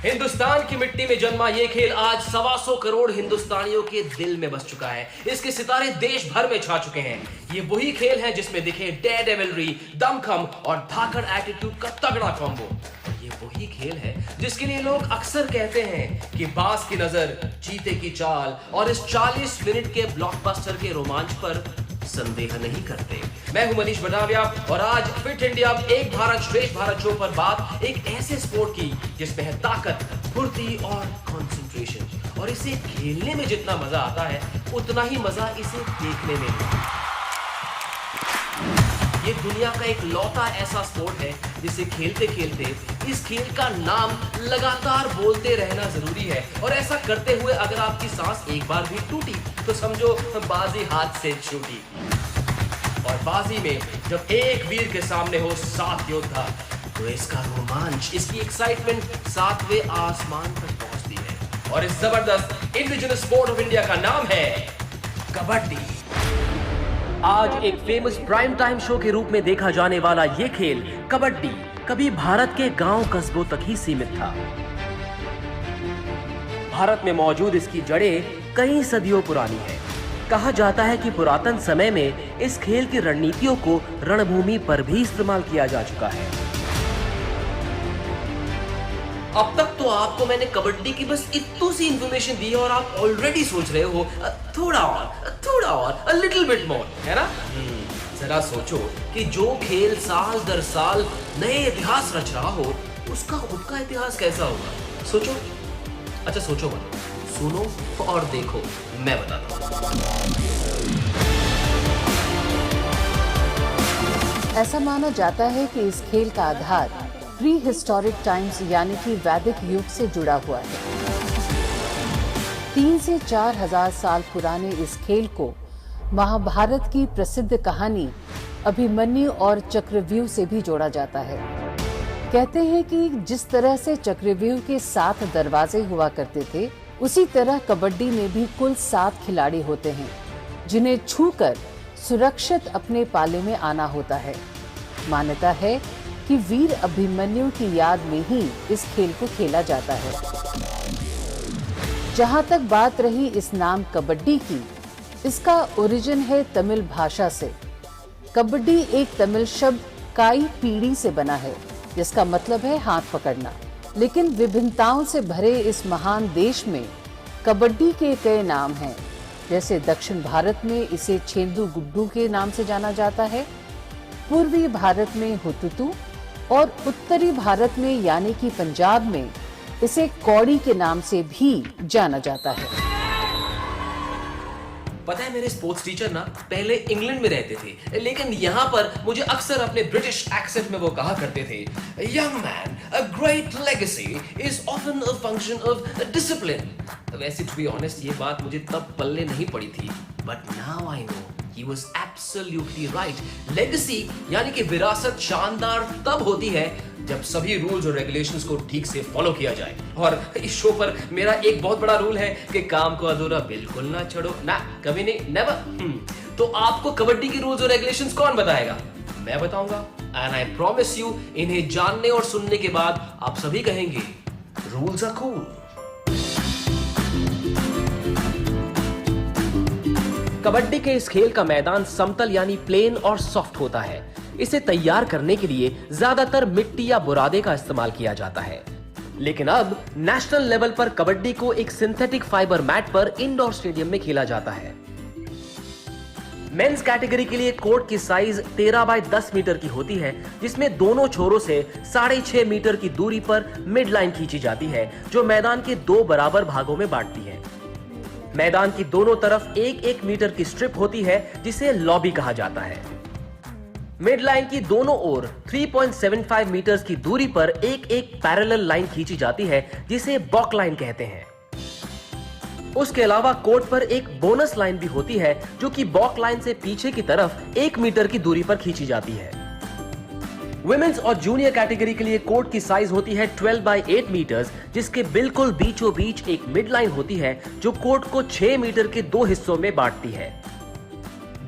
हिंदुस्तान की मिट्टी में जन्मा ये खेल आज 125 करोड़ हिंदुस्तानियों के दिल में बस चुका है। इसके सितारे देश भर में छा चुके हैं। ये वही खेल है जिसमें दिखे डेयरडेविलरी, दमखम और धाकड़ एटीट्यूड का तगड़ा कॉम्बो। ये वही खेल है जिसके लिए लोग अक्सर कहते हैं कि बाज की नजर, चीते की चाल और इस 40 मिनट के ब्लॉकबस्टर के रोमांच पर संदेह नहीं करते। मैं हूं मनीष बटाविया और आज फिट इंडिया एक भारत श्रेष्ठ भारत शो पर बात एक ऐसे स्पोर्ट की जिसमें है ताकत, फुर्ती और कंसंट्रेशन। और इसे खेलने में जितना मजा आता है उतना ही मजा इसे देखने में भी। ये दुनिया का एक लौता ऐसा स्पोर्ट है जिसे खेलते खेलते इस खेल का नाम लगातार बोलते रहना जरूरी है। और ऐसा करते हुए अगर आपकी सांस एक बार भी टूटी तो समझो बाजी हाथ से छूटी। और बाजी में जब एक वीर के सामने हो 7 योद्धा तो इसका रोमांच, इसकी एक्साइटमेंट 7वें आसमान तक पहुंचती है। और इस जबरदस्त इंडिजिनस स्पोर्ट ऑफ इंडिया का नाम है कबड्डी। आज एक फेमस प्राइम टाइम शो के रूप में देखा जाने वाला ये खेल कबड्डी कभी भारत के गांव कस्बों तक ही सीमित था। भारत में मौजूद इसकी जड़ें कई सदियों पुरानी है। कहा जाता है कि पुरातन समय में इस खेल की रणनीतियों को रणभूमि पर भी इस्तेमाल किया जा चुका है। अब तक तो आपको मैंने कबड्डी की बस इतनी सी इंफॉर्मेशन दी है और आप ऑलरेडी सोच रहे हो थोड़ा और a little bit more, है ना? जरा सोचो कि जो खेल साल दर साल नए इतिहास रच रहा हो उसका खुद का इतिहास कैसा होगा। सोचो, अच्छा सोचो मत, सुनो और देखो, मैं बताता हूँ। ऐसा माना जाता है कि इस खेल का आधार प्री हिस्टोरिक टाइम्स यानी कि वैदिक युग से जुड़ा हुआ है। 3 से 4 हजार साल पुराने इस खेल को महाभारत की प्रसिद्ध कहानी अभिमन्यु और चक्रव्यूह से भी जोड़ा जाता है। कहते हैं कि जिस तरह से चक्रव्यूह के 7 दरवाजे हुआ करते थे, उसी तरह कबड्डी में भी कुल 7 खिलाड़ी होते हैं जिन्हें छूकर सुरक्षित अपने पाले में आना होता है। मान्यता है कि वीर अभिमन्यु की याद में ही इस खेल को खेला जाता है। जहां तक बात रही इस नाम कबड्डी की, इसका ओरिजिन है तमिल भाषा से। कबड्डी एक तमिल शब्द काई पीढ़ी से बना है जिसका मतलब है हाथ पकड़ना। लेकिन विभिन्नताओं से भरे इस महान देश में कबड्डी के कई नाम हैं। जैसे दक्षिण भारत में इसे छेंदू गुड्डू के नाम से जाना जाता है, पूर्वी भारत में हुतुतु और उत्तरी भारत में यानी कि पंजाब में इसे कौड़ी के नाम से भी जाना जाता है। पता है मेरे स्पोर्ट्स टीचर ना पहले इंग्लैंड में रहते थे, लेकिन यहाँ पर मुझे अक्सर अपने ब्रिटिश एक्सेंट में वो कहा करते थे, young man, a great legacy is often a function of discipline. वैसे टू बी ऑनेस्ट ये बात मुझे तब पल्ले नहीं पड़ी थी, but now I know he was absolutely right. Legacy यानी कि विरासत शानदार तब होती है जब सभी रूल्स और रेगुलेशंस को ठीक से फॉलो किया जाए। और इस शो पर मेरा एक बहुत बड़ा रूल है कि काम को अधूरा बिल्कुल ना छोड़ो, ना कभी नहीं, नेवर। तो आपको कबड्डी के रूल्स और रेगुलेशंस कौन बताएगा? मैं बताऊंगा। एंड आई प्रॉमिस यू, इन्हें जानने और सुनने के बाद आप सभी कहेंगे रूल्स आर कूल। कबड्डी के इस खेल का मैदान समतल यानी प्लेन और सॉफ्ट होता है। इसे तैयार करने के लिए ज्यादातर मिट्टी या बुरादे का इस्तेमाल किया जाता है। लेकिन अब नेशनल लेवल पर कबड्डी को एक सिंथेटिक फाइबर मैट पर इंडोर स्टेडियम में खेला जाता है। मेंस कैटेगरी के लिए कोर्ट की साइज 13 बाय 10 मीटर की होती है, जिसमें दोनों छोरों से 6.5 मीटर की दूरी पर मिड लाइन खींची जाती है जो मैदान के 2 बराबर भागों में बांटती है। मैदान की दोनों तरफ 1-1 मीटर की स्ट्रिप होती है जिसे लॉबी कहा जाता है। मिड लाइन की दोनों ओर 3.75 मीटर्स की दूरी पर एक पैरेलल लाइन खींची जाती है जिसे बॉक लाइन कहते हैं। उसके अलावा कोर्ट पर एक बोनस लाइन भी होती है जो कि बॉक लाइन से पीछे की तरफ 1 मीटर की दूरी पर खींची जाती है। वुमेन्स और जूनियर कैटेगरी के लिए कोर्ट की साइज होती है 12 बाय 8 मीटर्स, जिसके बिल्कुल बीचों बीच एक मिड लाइन होती है जो कोर्ट को 6 मीटर के 2 हिस्सों में बांटती है।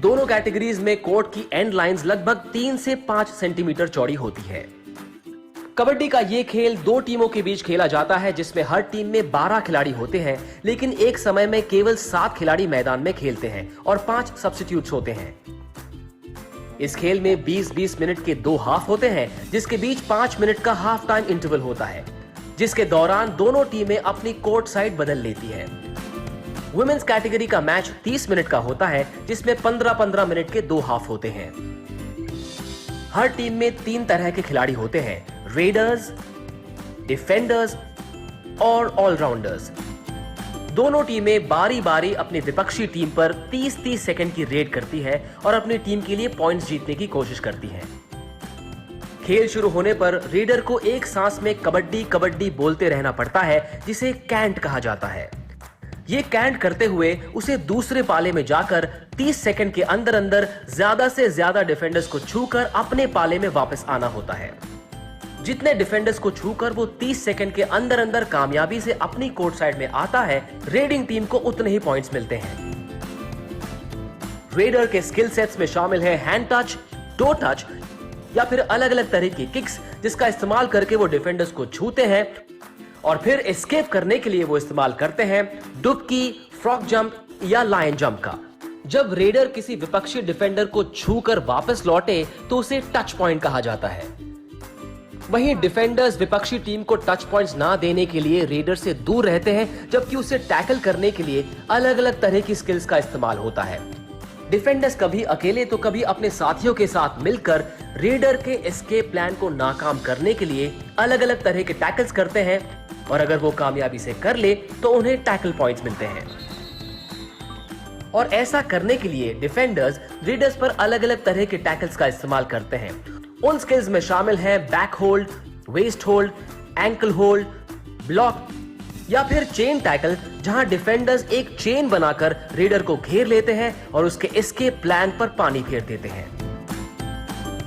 दोनों कैटेगरीज में कोर्ट की एंड लाइंस लगभग 3 से 5 सेंटीमीटर चौड़ी होती है। कबड्डी का ये खेल दो टीमों के बीच खेला जाता है, जिसमें हर टीम में 12 खिलाड़ी होते हैं, लेकिन एक समय में केवल 7 खिलाड़ी मैदान में खेलते हैं और 5 सब्स्टिट्यूट्स होते हैं। इस खेल में 20-20 मिनट के 2 हाफ होते हैं, जिसके बीच 5 मिनट का हाफ टाइम इंटरवल होता है, जिसके दौरान दोनों टीमें अपनी कोर्ट साइड बदल लेती हैं। वुमेन्स कैटेगरी का मैच 30 मिनट का होता है, जिसमें 15-15 मिनट के 2 हाफ होते हैं। हर टीम में 3 तरह के खिलाड़ी होते हैं, रेडर्स, डिफेंडर्स और ऑलराउंडर्स। दोनों टीमें बारी बारी अपनी विपक्षी टीम पर 30-30 सेकंड की रेड करती है और अपनी टीम के लिए पॉइंट्स जीतने की कोशिश करती हैं। खेल शुरू होने पर रेडर को एक सांस में कबड्डी कबड्डी बोलते रहना पड़ता है, जिसे कैंट कहा जाता है। ये कैंट करते हुए उसे दूसरे पाले में जाकर 30 सेकंड के अंदर अंदर ज्यादा से ज्यादा डिफेंडर्स को छूकर अपने पाले में वापस आना होता है। जितने डिफेंडर्स को छूकर वो 30 सेकंड के अंदर अंदर कामयाबी से अपनी कोर्ट साइड में आता है, रेडिंग टीम को उतने ही पॉइंट्स मिलते हैं। रेडर के स्किल सेट्स में शामिल है हैंड टच, टो टच या फिर अलग अलग तरह की किक्स, जिसका इस्तेमाल करके वो डिफेंडर्स को छूते हैं और फिर एस्केप करने के लिए वो इस्तेमाल करते हैं डुबकी, फ्रॉग जंप या लायन जंप का। जब रेडर किसी विपक्षी डिफेंडर को छूकर वापस लौटे तो उसे टच पॉइंट कहा जाता है। वहीं डिफेंडर्स विपक्षी टीम को टच पॉइंट्स ना देने के लिए रेडर से दूर रहते हैं, जबकि उसे टैकल करने के लिए अलग अलग तरह की स्किल्स का इस्तेमाल होता है। डिफेंडर्स कभी अकेले तो कभी अपने साथियों के साथ मिलकर रेडर के एस्केप प्लान को नाकाम करने के लिए अलग अलग तरह के टैकल्स करते हैं और अगर वो कामयाबी से कर ले तो उन्हें टैकल पॉइंट्स मिलते हैं। और ऐसा करने के लिए डिफेंडर्स रेडर्स पर अलग अलग तरह के टैकल्स का इस्तेमाल करते हैं। उन स्किल्स में शामिल है back hold, waist hold, ankle hold, block या फिर चेन टैकल, जहां डिफेंडर्स एक चेन बनाकर रेडर को घेर लेते हैं और उसके एस्केप प्लान पर पानी फेर देते हैं।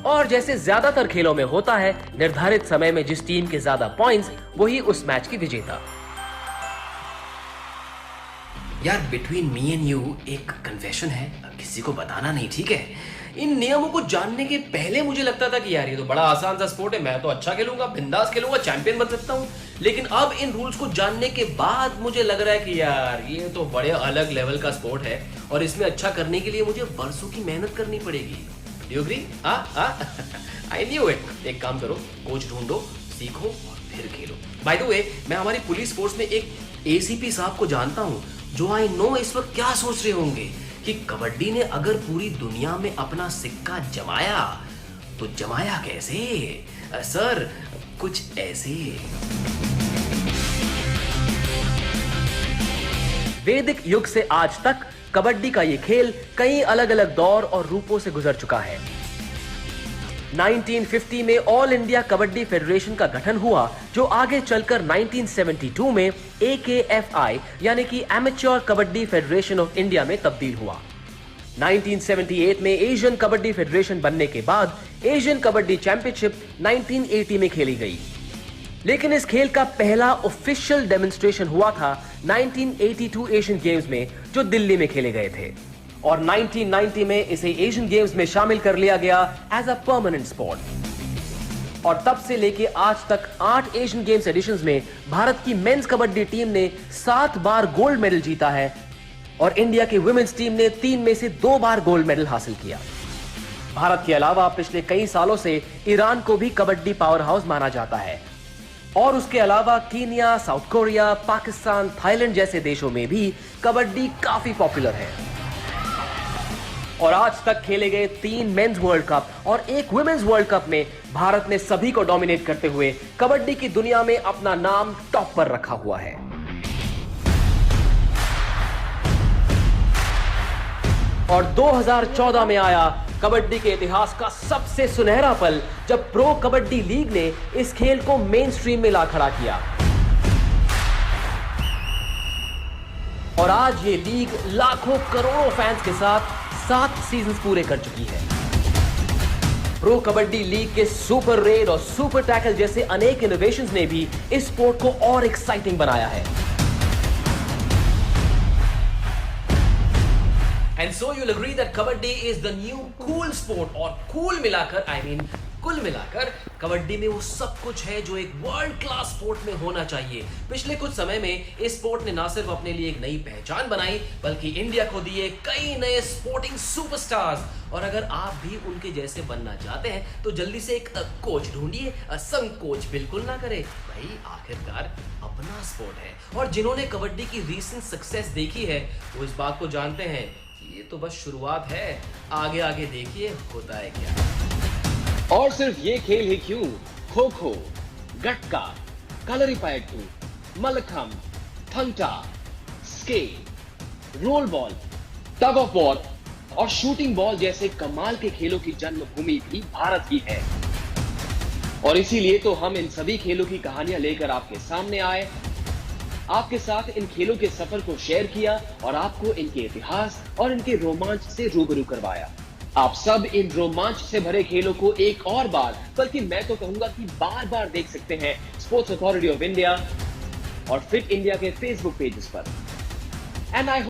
और जैसे ज्यादातर खेलों में होता है, निर्धारित समय में जिस टीम के ज्यादा पॉइंट्स, वही उस मैच की विजेता। यार बिटवीन मी एंड यू एक कन्फेशन है, किसी को बताना नहीं, ठीक है? इन नियमों को जानने के पहले मुझे लगता था कि यार ये तो बड़ा आसान सा स्पोर्ट है, मैं तो अच्छा खेलूंगा, बिंदास खेलूंगा, चैंपियन बन सकता हूँ। लेकिन अब इन रूल्स को जानने के बाद मुझे लग रहा है कि यार ये तो बड़े अलग लेवल का स्पोर्ट है और इसमें अच्छा करने के लिए मुझे बरसों की मेहनत करनी पड़ेगी। You agree? I knew it. एक काम करो, कोच ढूंढो, सीखो और फिर खेलो। बाय द वे, मैं हमारी पुलिस फोर्स में एक एसीपी साहब को जानता हूँ जो आई नो इस वक्त क्या सोच रहे होंगे कि कबड्डी ने अगर पूरी दुनिया में अपना सिक्का जमाया तो जमाया कैसे? सर कुछ ऐसे। वैदिक युग से आज तक कबड्डी का ये खेल कई अलग अलग दौर और रूपों से गुजर चुका है। 1950 में ऑल इंडिया कबड्डी फेडरेशन का गठन हुआ, जो आगे चलकर 1972 में AKFI यानी कि amateur kabaddi federation of India में तब्दील हुआ। 1978 में एशियन कबड्डी फेडरेशन बनने के बाद एशियन कबड्डी चैंपियनशिप 1980 में खेली गई। लेकिन इस खेल का पहला ऑफिशियल डेमोन्स्ट्रेशन हुआ था 1982 एशियन गेम्स में, जो दिल्ली में खेले गए थे, और 1990 में इसे एशियन गेम्स में शामिल कर लिया गया एज अ परमानेंट स्पोर्ट। और तब से लेके आज तक 8 एशियन गेम्स एडिशंस में भारत की मेंस कबड्डी टीम ने 7 बार गोल्ड मेडल जीता है और इंडिया की वुमेन्स टीम ने 3 में से 2 बार गोल्ड मेडल हासिल किया। भारत के अलावा पिछले कई सालों से ईरान को भी कबड्डी पावर हाउस माना जाता है और उसके अलावा Kenya, south Korea, Pakistan, Thailand जैसे देशों में भी कबड्डी काफी पॉपुलर है। और आज तक खेले गए 3 मेंस वर्ल्ड कप और 1 वुमेन्स वर्ल्ड कप में भारत ने सभी को डोमिनेट करते हुए कबड्डी की दुनिया में अपना नाम टॉप पर रखा हुआ है। और 2014 में आया कबड्डी के इतिहास का सबसे सुनहरा पल, जब प्रो कबड्डी लीग ने इस खेल को मेन स्ट्रीम में ला खड़ा किया। और आज ये लीग लाखों करोड़ों फैंस के साथ 7 सीजन्स पूरे कर चुकी है। प्रो कबड्डी लीग के सुपर रेड और सुपर टैकल जैसे अनेक इनोवेशंस ने भी इस स्पोर्ट को और एक्साइटिंग बनाया है। And so you'll agree that kabaddi is the new cool sport, और cool मिलाकर I mean कुल मिलाकर कबड्डी में वो सब कुछ है जो एक वर्ल्ड क्लास स्पोर्ट में होना चाहिए। पिछले कुछ समय में इस स्पोर्ट ने ना सिर्फ अपने लिए एक नई पहचान बनाई बल्कि इंडिया को दिए कई नए स्पोर्टिंग सुपरस्टार्स। और अगर आप भी उनके जैसे बनना चाहते हैं तो जल्दी से एक कोच ढूंढिए, संकोच बिल्कुल ना करें भाई, आखिरकार अपना स्पोर्ट है। और जिन्होंने कबड्डी की रीसेंट सक्सेस देखी है वो इस बात को जानते हैं कि ये तो बस शुरुआत है, आगे आगे देखिए होता है क्या। और सिर्फ ये खेल ही क्यों, kho kho, gatka, kalaripayattu, mallakhamb, thangta, skate, roll ball, tug of war और शूटिंग बॉल जैसे कमाल के खेलों की जन्मभूमि भी भारत की है। और इसीलिए तो हम इन सभी खेलों की कहानियां लेकर आपके सामने आए, आपके साथ इन खेलों के सफर को शेयर किया और आपको इनके इतिहास और इनके रोमांच से रूबरू करवाया। आप सब इन रोमांच से भरे खेलों को एक और बार, बल्कि मैं तो कहूंगा कि बार बार देख सकते हैं स्पोर्ट्स अथॉरिटी ऑफ इंडिया और फिट इंडिया के फेसबुक पेजेस पर। And I